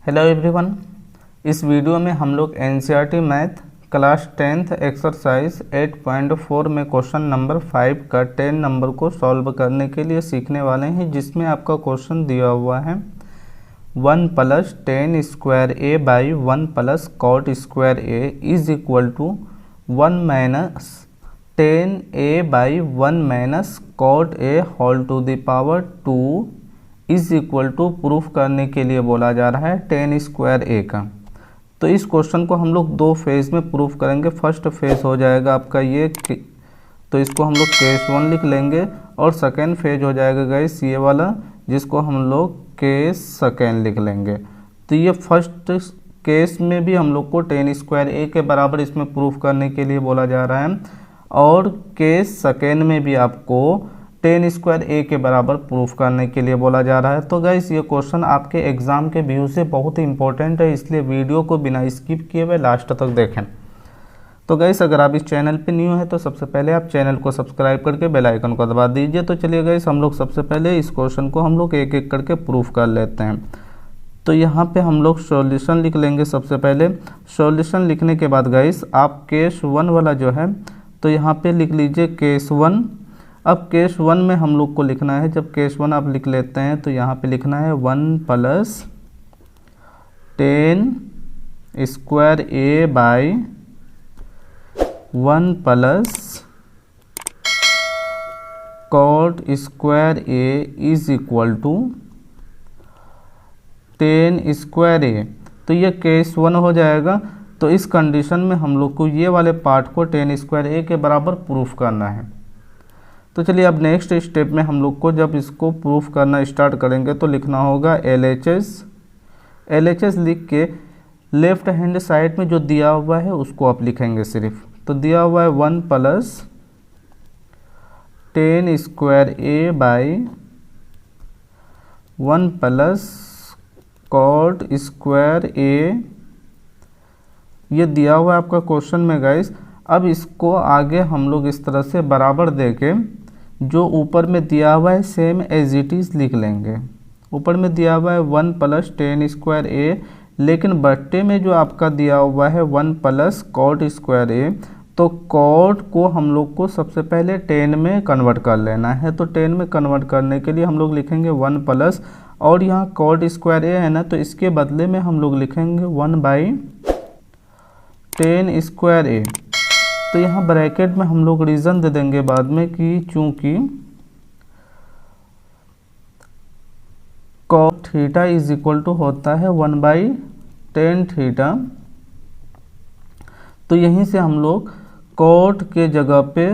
Hello everyone. इस video में हम लोग NCERT math class 10th exercise 8.4 में क्वेश्चन नंबर 5 का 10 नंबर को सॉल्व करने के लिए सीखने वाले हैं, जिसमें आपका क्वेश्चन दिया हुआ है 1 + 10 square A by 1 + cot square A is equal to 1 - 10 a by 1 - cot a whole to the power 2 is equal to proof करने के लिए बोला जा रहा है 10 स्क्वायर ए का। तो इस क्वेश्चन को हम लोग दो फेज में प्रूफ करेंगे। फर्स्ट फेज हो जाएगा आपका ये, तो इसको हम लोग केस 1 लिख लेंगे, और सेकेंड फेज हो जाएगा गाइस ये वाला, जिसको हम लोग केस सेकेंड लिख लेंगे। तो ये फर्स्ट केस में भी हम लोग को 10 स्क्वायर ए के बराबर इसमें प्रूफ करने के लिए बोला जा रहा है, और केस सेकेंड में भी आपको 10 स्क्वायर ए के बराबर प्रूफ करने के लिए बोला जा रहा है। तो गाइस ये क्वेश्चन आपके एग्जाम के व्यू से बहुत ही इंपॉर्टेंट है, इसलिए वीडियो को बिना स्किप किए हुए लास्ट तक देखें। तो गाइस अगर आप इस चैनल पे न्यू है तो सबसे पहले आप चैनल को सब्सक्राइब करके बेल आइकन को दबा दीजिए। तो चलिए गाइस हम लोग सबसे पहले इस क्वेश्चन को हम लोग एक एक करके प्रूफ कर लेते हैं। तो यहाँ पे हम लोग सॉल्यूशन लिख लेंगे। सबसे पहले सॉल्यूशन लिखने के बाद गाइस आप केस 1 वाला जो है, तो यहाँ पे लिख लीजिए केस 1। अब केस 1 में हम लोग को लिखना है, जब केस 1 आप लिख लेते हैं तो यहाँ पे लिखना है 1 + 10 square A by 1 + cot square A is equal to 10 square A. तो ये केस 1 हो जाएगा। तो इस कंडीशन में हम लोग को ये वाले पार्ट को 10 स्क्वायर ए के बराबर प्रूफ करना है। तो चलिए अब नेक्स्ट स्टेप में हम लोग को जब इसको प्रूफ करना स्टार्ट करेंगे तो लिखना होगा LHS लिख के लेफ्ट हैंड साइड में जो दिया हुआ है उसको आप लिखेंगे सिर्फ। तो दिया हुआ है 1 + 10 square A by 1 + cot square A, ये दिया हुआ है आपका क्वेश्चन में गाइस। अब इसको आगे हम लोग इस तरह से बराबर देके जो ऊपर में दिया हुआ है सेम एज इट इज़ लिख लेंगे। ऊपर में दिया हुआ है 1 + 10 स्क्वायर ए, लेकिन बट्टे में जो आपका दिया हुआ है 1 + कॉट स्क्वायर ए, तो कॉट को हम लोग को सबसे पहले 10 में कन्वर्ट कर लेना है। तो 10 में कन्वर्ट करने के लिए हम लोग लिखेंगे 1 +, और यहाँ कॉट स्क्वायर ए है ना, तो इसके बदले में हम लोग लिखेंगे 1/10 स्क्वायर ए। तो यहाँ ब्रैकेट में हम लोग रीज़न दे देंगे बाद में कि चूंकि cot theta is equal to होता है 1/10 थीटा। तो यहीं से हम लोग कॉट के जगह पे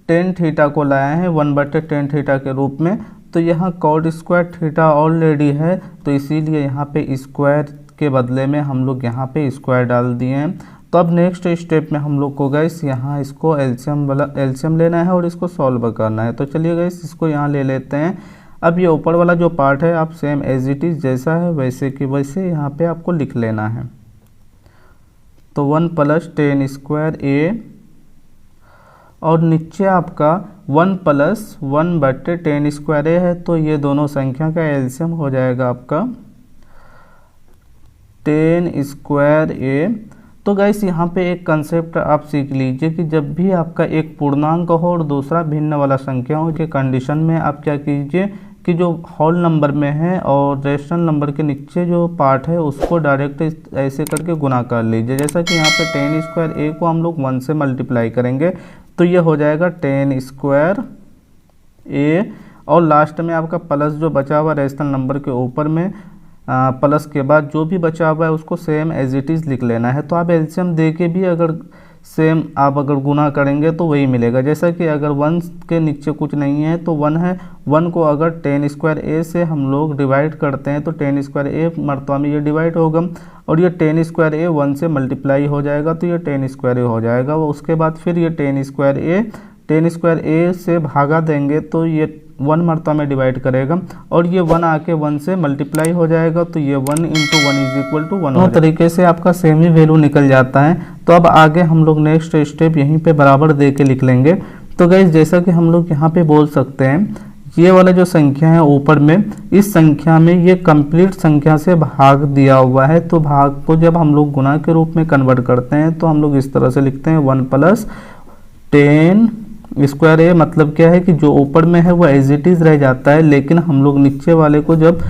10 थीटा को लाए हैं 1/10 थीटा के रूप में। तो यहाँ कॉट स्क्वायर थीटा ऑलरेडी है, तो इसीलिए यहाँ पे स्क्वायर के बदले में हम लोग यहाँ पे स्क्वायर डाल दिए हैं। तो अब नेक्स्ट स्टेप में हम लोग को गाइस यहाँ इसको एलसीएम लेना है और इसको सॉल्व करना है। तो चलिए गाइस इसको यहाँ ले लेते हैं। अब ये ऊपर वाला जो पार्ट है आप सेम एज इट इज़ जैसा है वैसे कि वैसे यहाँ पे आपको लिख लेना है। तो 1 + 10 स्क्वायर ए, और नीचे आपका 1 + 1/10 स्क्वायर ए है, तो ये दोनों संख्या का एलसीएम हो जाएगा आपका 10 स्क्वायर ए। तो गाइस यहाँ पे एक कंसेप्ट आप सीख लीजिए कि जब भी आपका एक पूर्णांक हो और दूसरा भिन्न वाला संख्या हो के कंडीशन में आप क्या कीजिए कि जो होल नंबर में है और रेशनल नंबर के नीचे जो पार्ट है उसको डायरेक्ट ऐसे करके गुना कर लीजिए। जैसा कि यहाँ पे 10 स्क्वायर ए को हम लोग 1 से मल्टीप्लाई करेंगे, तो ये हो जाएगा 10 स्क्वायर ए, और लास्ट में आपका प्लस जो बचा हुआ रेशनल नंबर के ऊपर में प्लस के बाद जो भी बचा हुआ है उसको सेम एज इट इज़ लिख लेना है। तो आप एलसीएम दे के भी अगर सेम आप अगर गुना करेंगे तो वही मिलेगा। जैसा कि अगर 1 के नीचे कुछ नहीं है तो 1 है, 1 को अगर 10 स्क्वायर ए से हम लोग डिवाइड करते हैं तो 10 स्क्वायर ए मरतबा में ये डिवाइड होगा, और ये 10 स्क्वायर ए 1 से मल्टीप्लाई हो जाएगा, तो ये 10 स्क्वायर ए हो जाएगा। वो उसके बाद फिर ये 10 स्क्वायर ए से भागा देंगे तो ये 1 मरतबा में डिवाइड करेगा, और ये 1 आके 1 से मल्टीप्लाई हो जाएगा, तो ये 1 × 1 = 1 दोनों तरीके से आपका सेम ही वैल्यू निकल जाता है। तो अब आगे हम लोग नेक्स्ट स्टेप यहीं पे बराबर दे के लिख लेंगे। तो गाइस जैसा कि हम लोग यहाँ पे बोल सकते हैं ये वाला जो संख्या है ऊपर में, इस संख्या में ये कंप्लीट संख्या से भाग दिया हुआ है, तो भाग को जब हम लोग गुणा के रूप में कन्वर्ट करते हैं तो हम लोग इस तरह से लिखते हैं 1 + 10 स्क्वायर ए। मतलब क्या है कि जो ऊपर में है वो एज इट इज़ रह जाता है, लेकिन हम लोग नीचे वाले को जब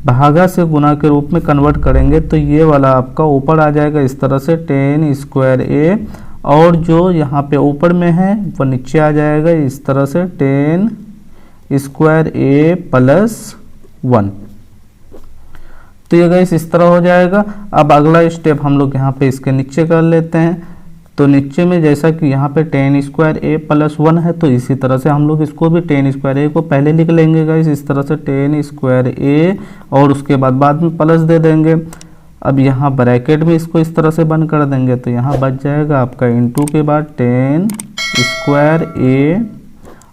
भागा से गुना के रूप में कन्वर्ट करेंगे तो ये वाला आपका ऊपर आ जाएगा इस तरह से 10 स्क्वायर ए, और जो यहाँ पे ऊपर में है वो नीचे आ जाएगा इस तरह से 10 स्क्वायर ए + 1। तो ये गाइस इस तरह हो जाएगा। अब अगला स्टेप हम लोग यहाँ पे इसके नीचे कर लेते हैं। तो नीचे में जैसा कि यहाँ पे 10 स्क्वायर ए + 1 है, तो इसी तरह से हम लोग इसको भी 10 स्क्वायर ए को पहले लिख लेंगे गाइस इस तरह से 10 स्क्वायर ए, और उसके बाद में प्लस दे देंगे। अब यहाँ ब्रैकेट में इसको इस तरह से बंद कर देंगे, तो यहाँ बच जाएगा आपका इंटू के बाद 10 स्क्वायर ए,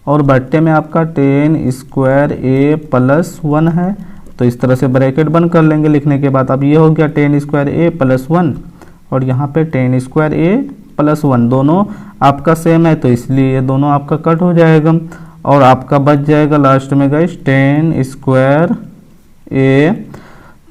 और बट्टे में आपका 10 स्क्वायर ए + 1 है। तो इस तरह से ब्रैकेट बंद कर लेंगे लिखने के बाद। अब ये हो गया 10 स्क्वायर ए + 1, और यहाँ पे 10 स्क्वायर ए + 1 दोनों आपका सेम है, तो इसलिए ये दोनों आपका कट हो जाएगा, और आपका बच जाएगा लास्ट में गाइस 10 स्क्वायर ए।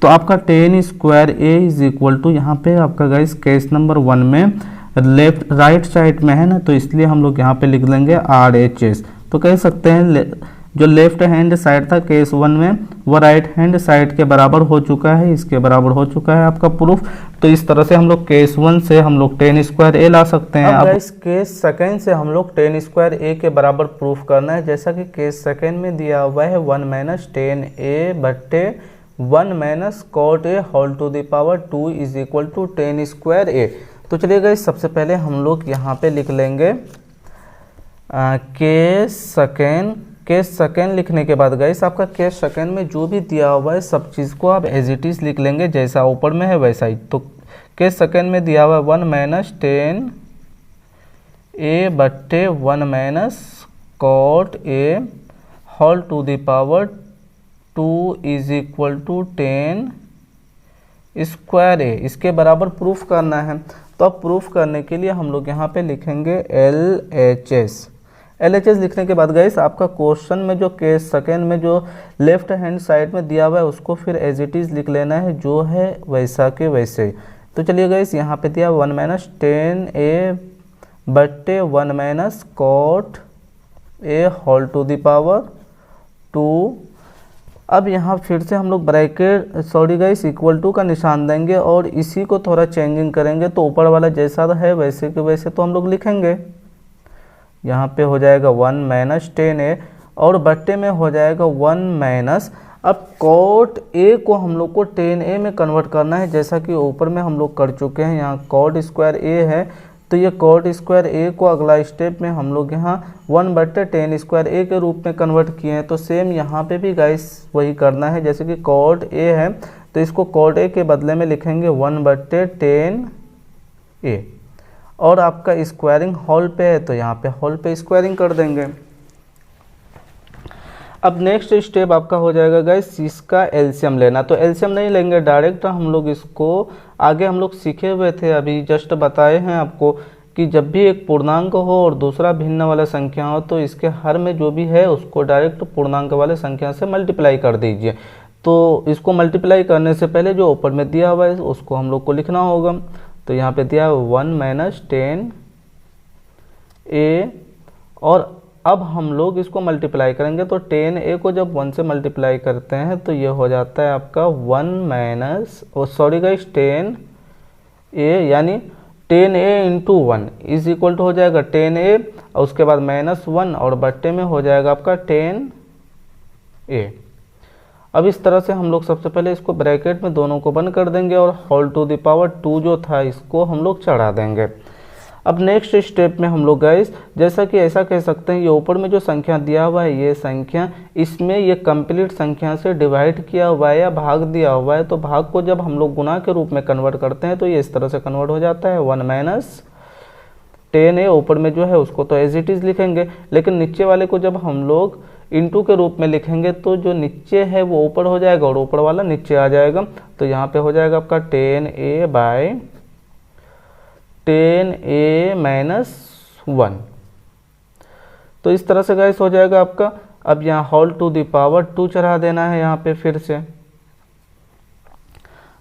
तो आपका 10 square A is equal to, यहाँ पे आपका गाइस केस नंबर 1 में लेफ्ट राइट साइड में है ना, तो इसलिए हम लोग यहाँ पे लिख लेंगे RHS। तो कह सकते हैं जो लेफ्ट हैंड साइड था केस 1 में, वो राइट हैंड साइड के बराबर हो चुका है, इसके बराबर हो चुका है आपका प्रूफ। तो इस तरह से हम लोग केस 1 से हम लोग 10 स्क्वायर ए ला सकते हैं। अब इस केस सेकेंड से हम लोग 10 स्क्वायर ए के बराबर प्रूफ करना है, जैसा कि केस सेकेंड में दिया हुआ है 1 - 10 ए बट्टे 1 - cot a whole to the power 2 is equal to 10 square A. तो चलिए गाइस सबसे पहले हम लोग यहाँ पे लिख लेंगे केस सेकेंड लिखने के बाद गाइस आपका केस सेकेंड में जो भी दिया हुआ है सब चीज़ को आप एज इट इज़ लिख लेंगे, जैसा ऊपर में है वैसा ही। तो केस सेकेंड में दिया हुआ है 1 - 10 ए बट्टे 1 - cot a whole to the power 2 is equal to 10 square A. इसके बराबर प्रूफ करना है। तो अब प्रूफ करने के लिए हम लोग यहाँ पे लिखेंगे LHS। LHS लिखने के बाद गाइस आपका क्वेश्चन में जो केस सेकेंड में जो लेफ्ट हैंड साइड में दिया हुआ है उसको फिर एज इट इज़ लिख लेना है, जो है वैसा के वैसे। तो चलिए गाइस यहाँ पे दिया 1 - 10 ए बट्टे 1 - cot a whole to the power 2। अब यहाँ फिर से हम लोग bracket sorry guys equal to का निशान देंगे, और इसी को थोड़ा चेंजिंग करेंगे। तो ऊपर वाला जैसा है वैसे के वैसे तो हम लोग लिखेंगे। यहाँ पे हो जाएगा 1 - 10 ए, और बट्टे में हो जाएगा 1 - अब cot a को हम लोग को 10 ए में कन्वर्ट करना है, जैसा कि ऊपर में हम लोग कर चुके हैं। यहाँ cot स्क्वायर ए है, तो ये cot स्क्वायर ए को अगला स्टेप में हम लोग यहाँ 1/10 स्क्वायर ए के रूप में कन्वर्ट किए हैं। तो सेम यहाँ पे भी गाइस वही करना है, जैसे कि cot a है तो इसको cot a के बदले में लिखेंगे 1/10 ए, और आपका स्क्वायरिंग होल पे है तो यहाँ पे होल पे स्क्वायरिंग कर देंगे। अब नेक्स्ट स्टेप आपका हो जाएगा गाइस इसका एलसीएम लेना। तो एलसीएम नहीं लेंगे डायरेक्ट, हम लोग इसको आगे हम लोग सीखे हुए थे, अभी जस्ट बताए हैं आपको कि जब भी एक पूर्णांक हो और दूसरा भिन्न वाला संख्या हो तो इसके हर में जो भी है उसको डायरेक्ट पूर्णांक वाले संख्या से मल्टीप्लाई कर दीजिए। तो इसको मल्टीप्लाई करने से पहले जो ऊपर में दिया हुआ है उसको हम लोग को लिखना होगा। तो यहाँ पे दिया 1 - 10 ए, और अब हम लोग इसको मल्टीप्लाई करेंगे। तो 10 ए को जब 1 से मल्टीप्लाई करते हैं तो ये हो जाता है आपका 10 ए, यानी 10 ए इंटू 1 इज इक्वल टू हो जाएगा 10 ए, और उसके बाद -1 और बट्टे में हो जाएगा आपका 10 ए। अब इस तरह से हम लोग सबसे पहले इसको ब्रैकेट में दोनों को बंद कर देंगे, और होल टू द पावर 2 जो था इसको हम लोग चढ़ा देंगे। अब नेक्स्ट स्टेप में हम लोग गाइस जैसा कि ऐसा कह सकते हैं, ये ऊपर में जो संख्या दिया हुआ है ये संख्या, इसमें ये कंप्लीट संख्या से डिवाइड किया हुआ है या भाग दिया हुआ है। तो भाग को जब हम लोग गुना के रूप में कन्वर्ट करते हैं तो ये इस तरह से कन्वर्ट हो जाता है 1 - 10 ए। ऊपर में जो है उसको तो एज इट इज़ लिखेंगे, लेकिन नीचे वाले को जब हम लोग इंटू के रूप में लिखेंगे तो जो नीचे है वो ऊपर हो जाएगा और ऊपर वाला नीचे आ जाएगा। तो यहाँ पे हो जाएगा आपका 10 ए बाय 10 ए - 1। तो इस तरह से गाइस हो जाएगा आपका। अब यहाँ होल टू द पावर 2 चढ़ा देना है यहाँ पे फिर से।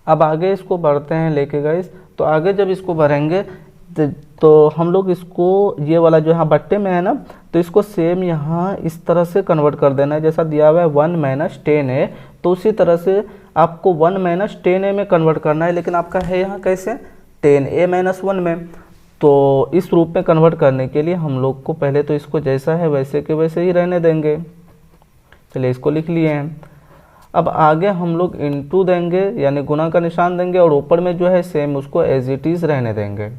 अब आगे इसको बढ़ते हैं लेके गाइस। तो आगे जब इसको बढ़ेंगे तो हम लोग इसको ये वाला जो यहाँ बट्टे में है ना, तो इसको सेम यहाँ इस तरह से कन्वर्ट कर देना है जैसा दिया हुआ है 1 - 10a। तो उसी तरह से आपको 1 - 10a में कन्वर्ट करना है, लेकिन आपका है यहाँ कैसे 10a - 1 में। तो इस रूप में कन्वर्ट करने के लिए हम लोग को पहले तो इसको जैसा है वैसे के वैसे ही रहने देंगे। चलिए इसको लिख लिए हैं। अब आगे हम लोग इनटू देंगे यानी गुना का निशान देंगे और ऊपर में जो है सेम उसको एज इट इज़ रहने देंगे।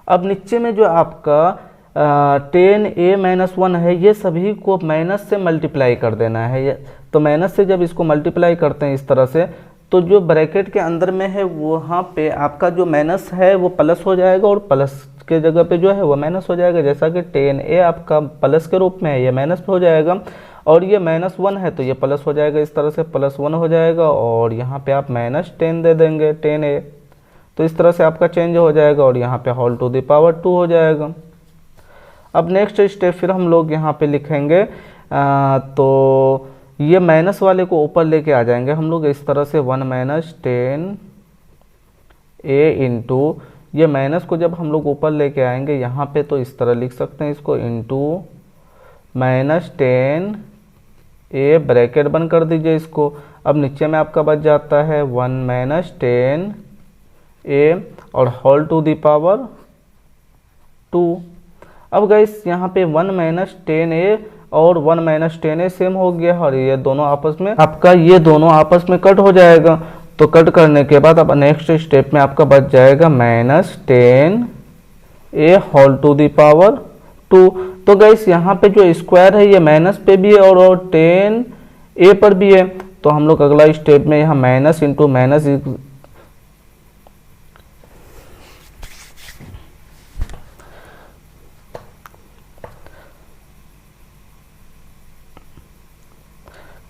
अब नीचे में जो आपका 10a - 1 है ये सभी को माइनस से मल्टीप्लाई कर देना है। तो माइनस से जब इसको मल्टीप्लाई करते हैं इस तरह से, तो जो ब्रैकेट के अंदर में है वहाँ पे आपका जो माइनस है वो प्लस हो जाएगा और प्लस के जगह पे जो है वो माइनस हो जाएगा। जैसा कि 10a आपका प्लस के रूप में है, ये माइनस हो जाएगा, और ये -1 है तो ये प्लस हो जाएगा। इस तरह से +1 हो जाएगा और यहाँ पे आप -10 दे देंगे 10a। तो इस तरह से आपका चेंज हो जाएगा और यहाँ पे होल टू द पावर 2 हो जाएगा। अब नेक्स्ट स्टेप फिर हम लोग यहाँ पे लिखेंगे तो ये माइनस वाले को ऊपर लेके आ जाएंगे हम लोग इस तरह से 1 - 10a इंटू, ये माइनस को जब हम लोग ऊपर लेके आएंगे यहाँ पे तो इस तरह लिख सकते हैं इसको इंटू -10a ब्रैकेट बंद कर दीजिए इसको। अब नीचे में आपका बच जाता है 1 - 10a और होल टू द पावर 2। अब गाइस यहाँ पे 1 - 10a और 1 - 10a सेम हो गया और ये दोनों आपस में आपका ये दोनों आपस में कट हो जाएगा। तो कट करने के बाद अब नेक्स्ट स्टेप में आपका बच जाएगा -10a whole to the power 2। तो गाइस यहाँ पे जो स्क्वायर है ये माइनस पे भी है और 10a पर भी है। तो हम लोग अगला स्टेप में यहाँ माइनस इंटू माइनस,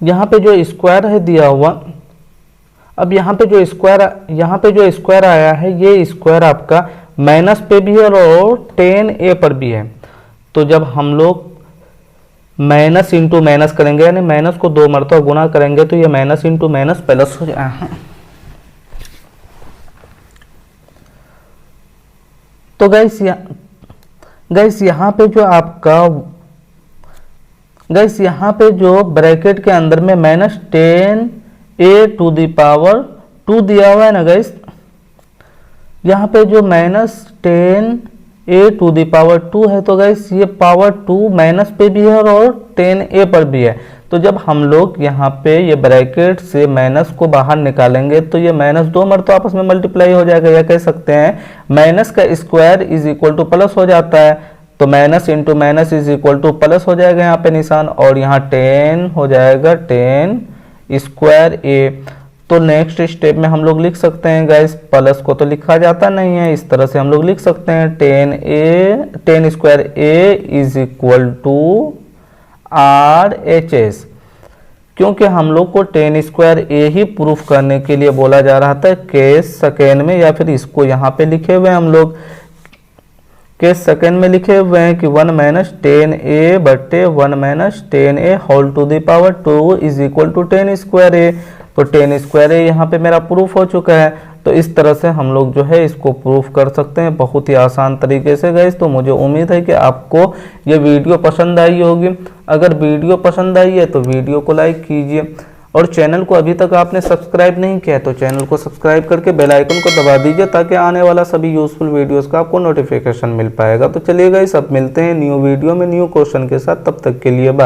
यहाँ पे जो स्क्वायर है दिया हुआ, अब यहाँ पे जो स्क्वायर आया है ये स्क्वायर आपका माइनस पे भी है और 10a पर भी है। तो जब हम लोग माइनस इंटू माइनस करेंगे यानी माइनस को 2 मरतबा गुना करेंगे तो ये माइनस इंटू माइनस प्लस हो जाए। तो गाइस यहाँ पे जो आपका यहाँ पे जो ब्रैकेट के अंदर में -10a टू द पावर 2 दिया हुआ है ना गाइस, यहाँ पे जो -10a टू द पावर 2 है तो गाइस ये पावर 2 माइनस पे भी है और 10a पर भी है। तो जब हम लोग यहाँ पे ये ब्रैकेट से माइनस को बाहर निकालेंगे तो ये माइनस 2 मरतबा आपस में मल्टीप्लाई हो जाएगा, या कह सकते हैं माइनस का square is equal two plus हो जाता है। तो minus into minus is equal two plus हो जाएगा यहाँ पे निशान और यहाँ 10 हो जाएगा 10 स्क्वायर a। तो नेक्स्ट स्टेप में हम लोग लिख सकते हैं गाइस, प्लस को तो लिखा जाता नहीं है, इस तरह से हम लोग लिख सकते हैं 10 square a is equal to RHS। क्योंकि हम लोग को 10 स्क्वायर a ही प्रूफ करने के लिए बोला जा रहा था केस सेकेंड में, या फिर इसको यहाँ पे लिखे हुए हम लोग केस सेकेंड में लिखे हुए हैं कि 1 - 10a बट्टे 1 - 10a whole to the power 2 is equal to 10 square a। तो 10 स्क्वायर a यहाँ पे मेरा प्रूफ हो चुका है। तो इस तरह से हम लोग जो है इसको प्रूफ कर सकते हैं बहुत ही आसान तरीके से गाइस। तो मुझे उम्मीद है कि आपको ये वीडियो पसंद आई होगी। अगर वीडियो पसंद आई है तो वीडियो को लाइक कीजिए और चैनल को अभी तक आपने सब्सक्राइब नहीं किया है तो चैनल को सब्सक्राइब करके बेल आइकन को दबा दीजिए ताकि आने वाला सभी यूजफुल वीडियोस का आपको नोटिफिकेशन मिल पाएगा। तो चलिए गाइस अब मिलते हैं न्यू वीडियो में न्यू क्वेश्चन के साथ, तब तक के लिए बाय।